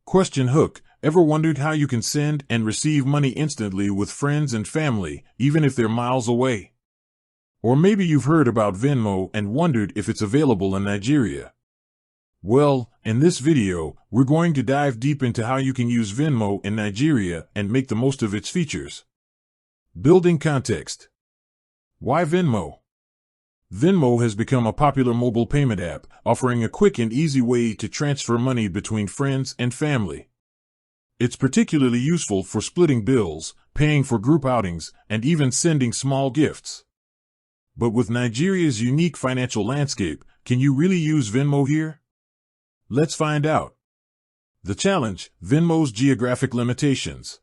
Question hook. Ever wondered how you can send and receive money instantly with friends and family, even if they're miles away? Or maybe you've heard about Venmo and wondered if it's available in Nigeria. Well, in this video, we're going to dive deep into how you can use Venmo in Nigeria and make the most of its features. Building context. Why Venmo? Venmo has become a popular mobile payment app, offering a quick and easy way to transfer money between friends and family. It's particularly useful for splitting bills, paying for group outings, and even sending small gifts. But with Nigeria's unique financial landscape, can you really use Venmo here? Let's find out. The challenge: Venmo's geographic limitations.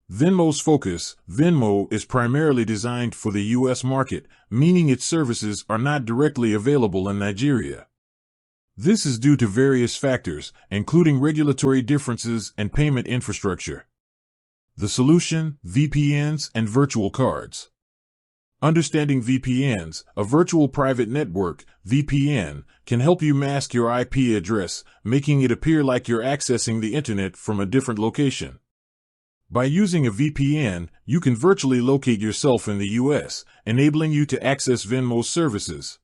Venmo's focus. Venmo is primarily designed for the U.S. market, meaning its services are not directly available in Nigeria. This is due to various factors, including regulatory differences and payment infrastructure. The solution: VPNs and virtual cards. Understanding VPNs, a virtual private network, VPN, can help you mask your IP address, making it appear like you're accessing the internet from a different location. By using a VPN, you can virtually locate yourself in the U.S., enabling you to access Venmo's services.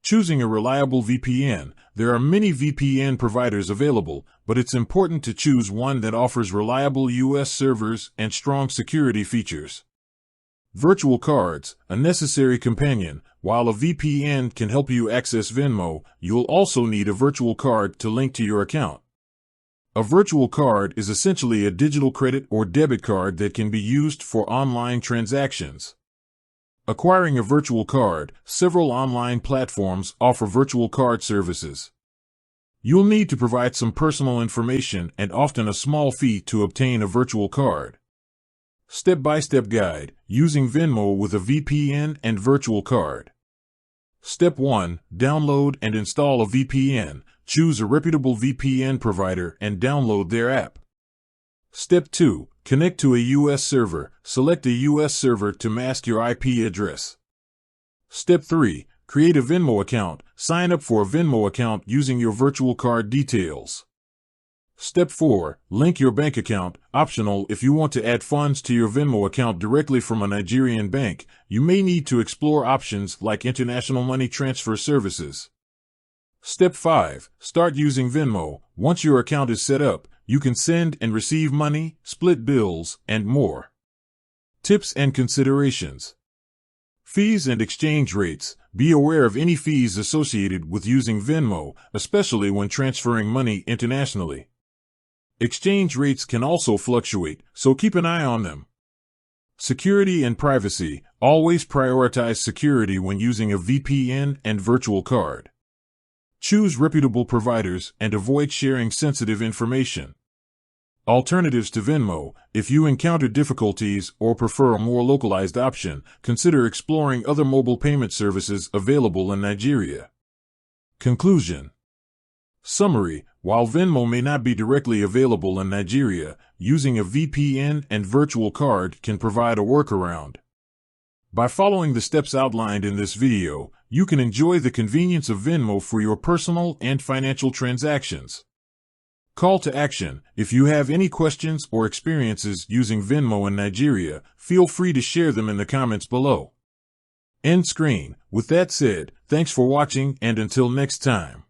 Choosing a reliable VPN. There are many VPN providers available, but it's important to choose one that offers reliable U.S. servers and strong security features. Virtual cards, a necessary companion. While a VPN can help you access Venmo, you'll also need a virtual card to link to your account. A virtual card is essentially a digital credit or debit card that can be used for online transactions. Acquiring a virtual card. Several online platforms offer virtual card services. You'll need to provide some personal information and often a small fee to obtain a virtual card. Step-by-step guide: using Venmo with a VPN and virtual card. Step 1. Download and install a VPN. Choose a reputable VPN provider and download their app. Step 2. Connect to a U.S. server. Select a U.S. server to mask your IP address. Step 3. Create a Venmo account. Sign up for a Venmo account using your virtual card details. Step 4. Link your bank account. Optional if you want to add funds to your Venmo account directly from a Nigerian bank. You may need to explore options like international money transfer services. Step 5. Start using Venmo. Once your account is set up, you can send and receive money, split bills, and more. Tips and considerations. Fees and exchange rates. Be aware of any fees associated with using Venmo, especially when transferring money internationally. Exchange rates can also fluctuate, so keep an eye on them. Security and privacy. Always prioritize security when using a VPN and virtual card. Choose reputable providers and avoid sharing sensitive information. Alternatives to Venmo. If you encounter difficulties or prefer a more localized option, consider exploring other mobile payment services available in Nigeria. Conclusion. Summary: while Venmo may not be directly available in Nigeria, using a VPN and virtual card can provide a workaround. By following the steps outlined in this video, you can enjoy the convenience of Venmo for your personal and financial transactions. Call to action: if you have any questions or experiences using Venmo in Nigeria, feel free to share them in the comments below. End screen. With that said, thanks for watching, and until next time.